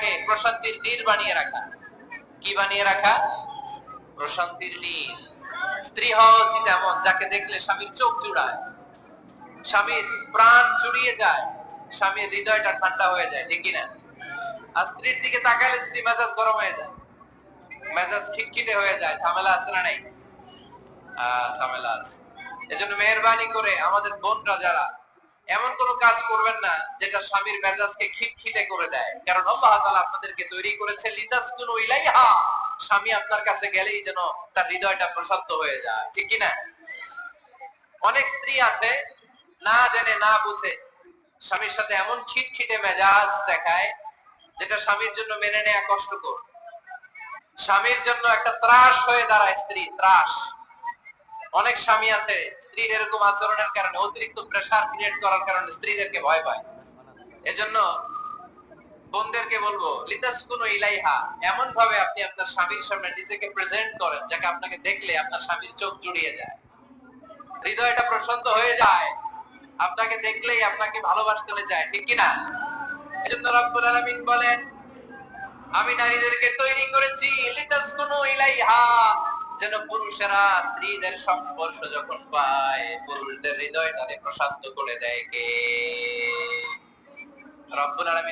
হৃদয়টাকে প্রশান্তির নীর বানিয়ে রাখা। কি বানিয়ে রাখা? প্রশান্তির নীর। স্ত্রী হওয়া উচিত এমন যাকে দেখলে স্বামীর চোখ জুড়ায়, স্বামীর প্রাণ জুড়িয়ে যায়, স্বামীর হৃদয়টা ঠান্ডা হয়ে যায়, ঠিক কিনা? আর স্ত্রীর দিকে তাকালে যদি মেজাজ গরম হয়ে যায়, মেজাজ খিটখিটে হয়ে যায়, ঝামেলা আছে না নাই? ঝামেলা আছে। এজন্য মেহেরবানি করে আমাদের বোনরা যারা, এমন কোন কাজ করবেন না যেটা স্বামীর মেজাজকে খিটখিটে করে দেয়। কারণ আল্লাহ তাআলা আপনাদেরকে তৈরি করেছে লিতাসকুনু ইলাইহা, স্বামী আপনার কাছে গেলেই যেন তার হৃদয়টা প্রশান্ত হয়ে যায়, ঠিক কি না? অনেক স্ত্রী আছে না জেনে না বুঝে স্বামীর সাথে এমন খিটখিটে মেজাজ দেখায় যেটা স্বামীর জন্য মেনে নেওয়া কষ্টকর। স্বামীর জন্য একটা ত্রাস হয়ে দাঁড়ায় স্ত্রী, ত্রাস। অনেক স্বামী আছে স্ত্রীর এরকম আচরণের কারণে, অতিরিক্ত প্রেসার ক্রিয়েট করার কারণে স্ত্রীদেরকে ভয় পায়। এজন্য বোনদেরকে বলবো লিতাসকুনু ইলাইহা, এমন ভাবে আপনি আপনার স্বামীর সামনে নিজেকে প্রেজেন্ট করেন যাকে আপনাকে দেখলে আপনার স্বামীর চোখ জুড়িয়ে যায়, হৃদয়টা প্রশান্ত হয়ে যায়, আপনাকে দেখলেই আপনাকে ভালোবাসতে চায়, ঠিক কি না? এজন্য রব্বুল আলামিন বলেন আমি নারীদেরকে তৈরি করেছি লিতাসকুনু ইলাইহা, যেন পুরুষেরা স্ত্রীদের সংস্পর্শ যখন পায় পুরুষদের হৃদয়টাকে প্রশান্ত করে দেয় কে? রব্বুল আলামিন